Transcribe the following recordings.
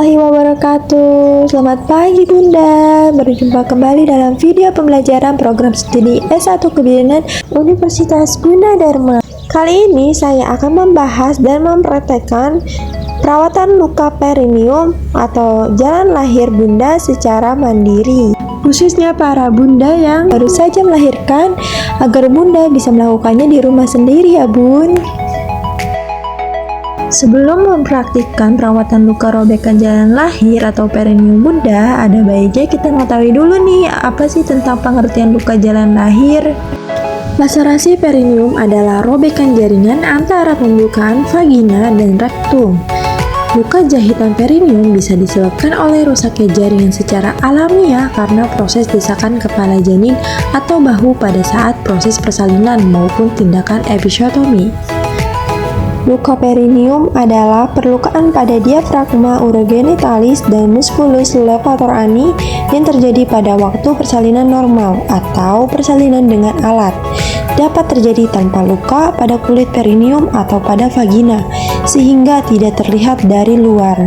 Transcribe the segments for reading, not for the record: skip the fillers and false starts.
warahmatullahi wabarakatuh. Selamat pagi Bunda. Berjumpa kembali dalam video pembelajaran program studi S1 Kebidanan Universitas Gunadarma. Kali ini saya akan membahas dan mempraktekkan perawatan luka perineum atau jalan lahir Bunda secara mandiri, khususnya para Bunda yang baru saja melahirkan, agar Bunda bisa melakukannya di rumah sendiri ya Bun. Sebelum mempraktikkan perawatan luka robekan jalan lahir atau perineum Bunda, ada baiknya kita mengetahui dulu nih apa sih tentang pengertian luka jalan lahir. Laserasi perineum adalah robekan jaringan antara pembukaan vagina dan rektum. Luka jahitan perineum bisa disebabkan oleh rusaknya jaringan secara alamiah karena proses desakan kepala janin atau bahu pada saat proses persalinan maupun tindakan episiotomi. Luka perineum adalah perlukaan pada diafragma urogenitalis dan musculus levator ani yang terjadi pada waktu persalinan normal atau persalinan dengan alat. Dapat terjadi tanpa luka pada kulit perineum atau pada vagina, sehingga tidak terlihat dari luar.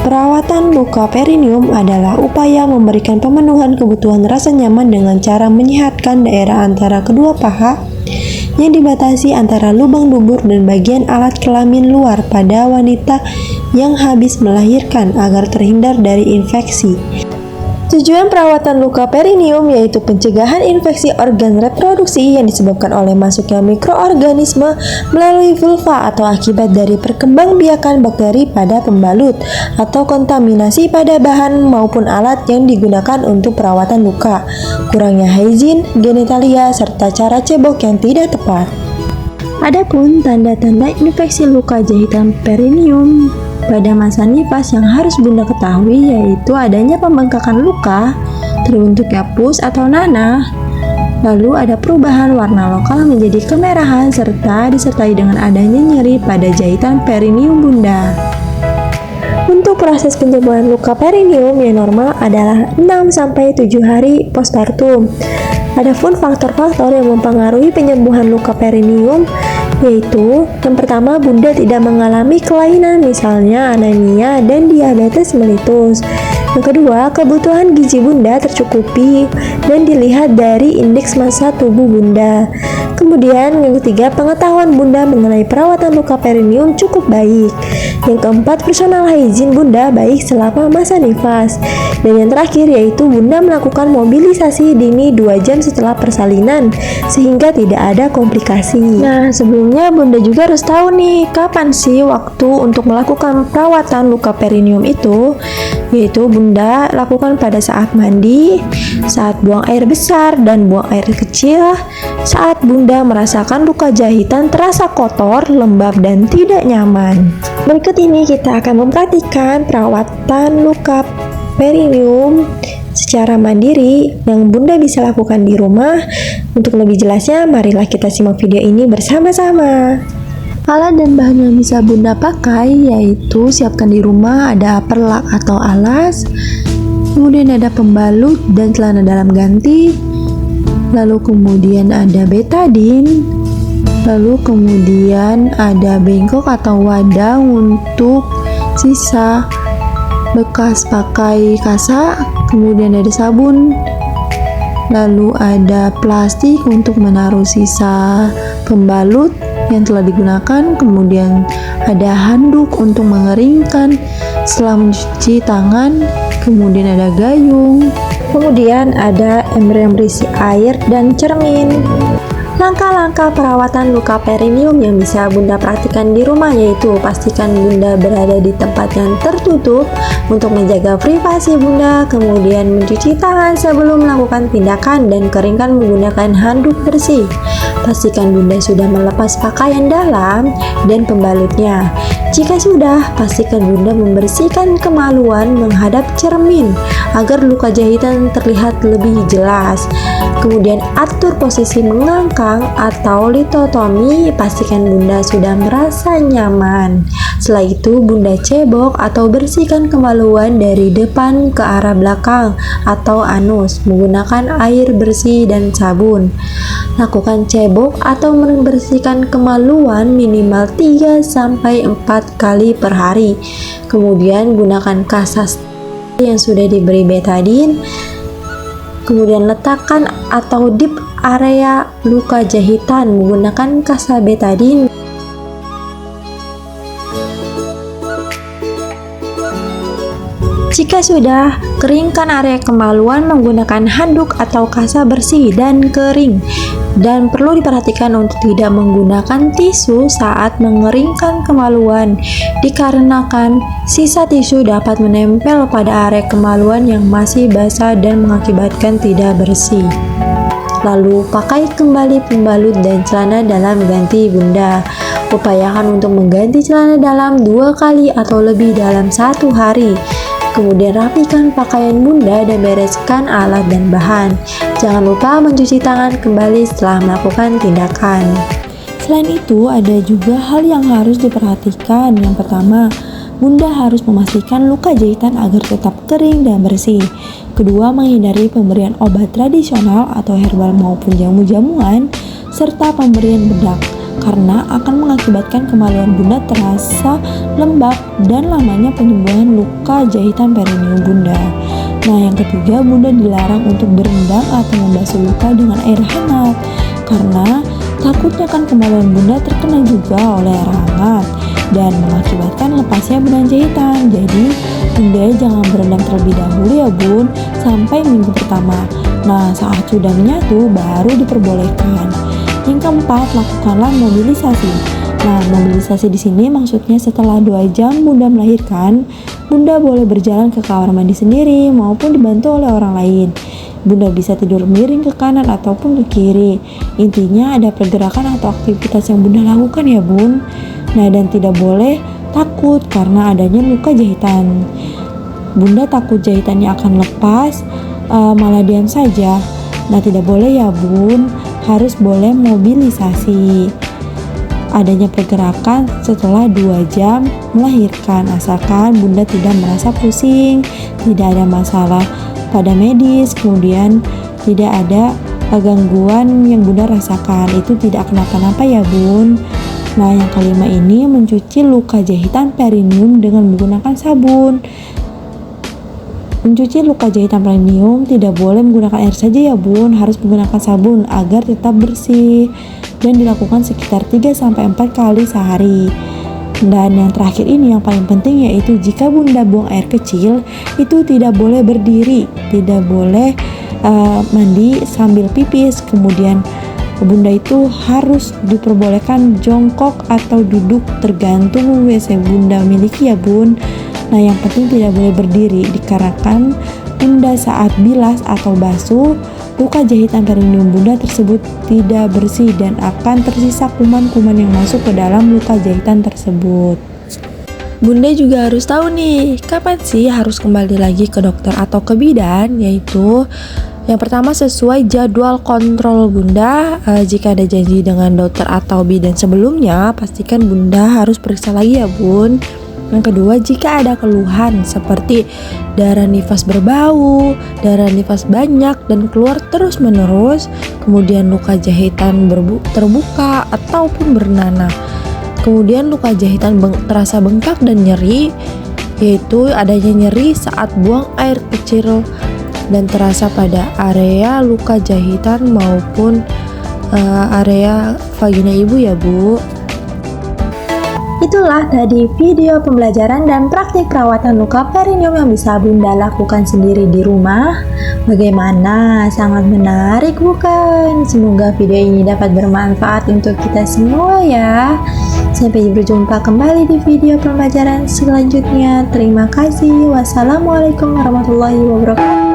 Perawatan luka perineum adalah upaya memberikan pemenuhan kebutuhan rasa nyaman dengan cara menyehatkan daerah antara kedua paha yang dibatasi antara lubang dubur dan bagian alat kelamin luar pada wanita yang habis melahirkan agar terhindar dari infeksi. Tujuan perawatan luka perineum yaitu pencegahan infeksi organ reproduksi yang disebabkan oleh masuknya mikroorganisme melalui vulva atau akibat dari perkembangbiakan bakteri pada pembalut atau kontaminasi pada bahan maupun alat yang digunakan untuk perawatan luka, kurangnya hygiene genitalia, serta cara cebok yang tidak tepat. Adapun tanda-tanda infeksi luka jahitan perineum pada masa nifas yang harus Bunda ketahui yaitu adanya pembengkakan luka, terbentuknya pus atau nanah, lalu ada perubahan warna lokal menjadi kemerahan serta disertai dengan adanya nyeri pada jahitan perineum Bunda. Untuk proses penyembuhan luka perineum yang normal adalah 6-7 hari postpartum. Adapun faktor-faktor yang mempengaruhi penyembuhan luka perineum yaitu yang pertama, Bunda tidak mengalami kelainan misalnya anemia dan diabetes mellitus. Yang kedua, kebutuhan gizi Bunda tercukupi dan dilihat dari indeks massa tubuh Bunda. Kemudian yang ketiga, pengetahuan Bunda mengenai perawatan luka perineum cukup baik. Yang keempat, personal hygiene Bunda baik selama masa nifas. Dan yang terakhir yaitu Bunda melakukan mobilisasi dini 2 jam setelah persalinan sehingga tidak ada komplikasi. Nah, sebelumnya Bunda juga harus tahu nih kapan sih waktu untuk melakukan perawatan luka perineum itu, yaitu Bunda lakukan pada saat mandi, saat buang air besar dan buang air kecil, saat Bunda merasakan luka jahitan terasa kotor, lembab dan tidak nyaman. Berikut ini kita akan mempraktikkan perawatan luka perineum secara mandiri yang Bunda bisa lakukan di rumah. Untuk lebih jelasnya, marilah kita simak video ini bersama-sama. Alat dan bahan yang bisa Bunda pakai yaitu siapkan di rumah ada perlak atau alas, kemudian ada pembalut dan celana dalam ganti, lalu kemudian ada betadine, lalu kemudian ada bengkok atau wadah untuk sisa bekas pakai kasa, kemudian ada sabun, lalu ada plastik untuk menaruh sisa pembalut yang telah digunakan, kemudian ada handuk untuk mengeringkan setelah mencuci tangan, kemudian ada gayung, kemudian ada ember yang berisi air dan cermin. Langkah-langkah perawatan luka perineum yang bisa Bunda praktikkan di rumah yaitu pastikan Bunda berada di tempat yang tertutup untuk menjaga privasi Bunda, kemudian mencuci tangan sebelum melakukan tindakan dan keringkan menggunakan handuk bersih. Pastikan Bunda sudah melepas pakaian dalam dan pembalutnya. Jika sudah, pastikan Bunda membersihkan kemaluan menghadap cermin agar luka jahitan terlihat lebih jelas. Kemudian atur posisi mengangkat belakang atau litotomi, pastikan Bunda sudah merasa nyaman. Setelah itu Bunda cebok atau bersihkan kemaluan dari depan ke arah belakang atau anus menggunakan air bersih dan sabun. Lakukan cebok atau membersihkan kemaluan minimal 3-4 kali per hari. Kemudian gunakan kasas yang sudah diberi betadin. Kemudian letakkan atau dip area luka jahitan menggunakan kasa betadin. Jika sudah, keringkan area kemaluan menggunakan handuk atau kasa bersih dan kering. Dan perlu diperhatikan untuk tidak menggunakan tisu saat mengeringkan kemaluan, dikarenakan sisa tisu dapat menempel pada area kemaluan yang masih basah dan mengakibatkan tidak bersih. Lalu pakai kembali pembalut dan celana dalam ganti Bunda. Upayakan untuk mengganti celana dalam 2 kali atau lebih dalam 1 hari. Kemudian rapikan pakaian Bunda dan bereskan alat dan bahan. Jangan lupa mencuci tangan kembali setelah melakukan tindakan. Selain itu, ada juga hal yang harus diperhatikan. Yang pertama, Bunda harus memastikan luka jahitan agar tetap kering dan bersih. Kedua, menghindari pemberian obat tradisional atau herbal maupun jamu-jamuan, serta pemberian bedak, karena akan mengakibatkan kemaluan Bunda terasa lembab dan lamanya penyembuhan luka jahitan perineum Bunda. Nah, yang ketiga, Bunda dilarang untuk berendam atau membasuh luka dengan air hangat, karena takutnya kan kemaluan Bunda terkena juga oleh air hangat dan mengakibatkan lepasnya benang jahitan. Jadi, Bunda jangan berendam terlebih dahulu ya Bun, sampai minggu pertama. Nah, saat sudah menyatu baru diperbolehkan. Yang keempat, lakukanlah mobilisasi. Nah, mobilisasi di sini maksudnya setelah 2 jam Bunda melahirkan, Bunda boleh berjalan ke kamar mandi sendiri maupun dibantu oleh orang lain. Bunda bisa tidur miring ke kanan ataupun ke kiri. Intinya ada pergerakan atau aktivitas yang Bunda lakukan ya Bun. Nah, dan tidak boleh takut karena adanya luka jahitan. Bunda takut jahitannya akan lepas, malah diam saja. Nah, tidak boleh ya Bun, harus boleh mobilisasi. Adanya pergerakan setelah 2 jam melahirkan, asalkan Bunda tidak merasa pusing, tidak ada masalah pada medis, kemudian tidak ada gangguan yang Bunda rasakan, itu tidak kenapa-napa ya Bun. Nah, yang kelima ini mencuci luka jahitan perineum dengan menggunakan sabun. Mencuci luka jahitan perineum tidak boleh menggunakan air saja ya Bun, harus menggunakan sabun agar tetap bersih, dan dilakukan sekitar 3-4 kali sehari. Dan yang terakhir ini yang paling penting, yaitu jika Bunda buang air kecil itu tidak boleh berdiri, tidak boleh mandi sambil pipis. Kemudian Bunda itu harus diperbolehkan jongkok atau duduk tergantung WC Bunda miliki ya Bun. Nah, yang penting tidak boleh berdiri, dikarenakan Bunda saat bilas atau basuh, luka jahitan perineum Bunda tersebut tidak bersih dan akan tersisa kuman-kuman yang masuk ke dalam luka jahitan tersebut. Bunda juga harus tahu nih, kapan sih harus kembali lagi ke dokter atau ke bidan, yaitu yang pertama sesuai jadwal kontrol Bunda. Jika ada janji dengan dokter atau bidan sebelumnya, pastikan Bunda harus periksa lagi ya Bun. Yang kedua, jika ada keluhan seperti darah nifas berbau, darah nifas banyak dan keluar terus-menerus, kemudian luka jahitan terbuka ataupun bernanah, kemudian luka jahitan terasa bengkak dan nyeri, yaitu adanya nyeri saat buang air kecil dan terasa pada area luka jahitan maupun area vagina ibu ya Bu. Itulah tadi video pembelajaran dan praktik perawatan luka perineum yang bisa Bunda lakukan sendiri di rumah. Bagaimana? Sangat menarik bukan? Semoga video ini dapat bermanfaat untuk kita semua ya. Sampai berjumpa kembali di video pembelajaran selanjutnya. Terima kasih. Wassalamualaikum warahmatullahi wabarakatuh.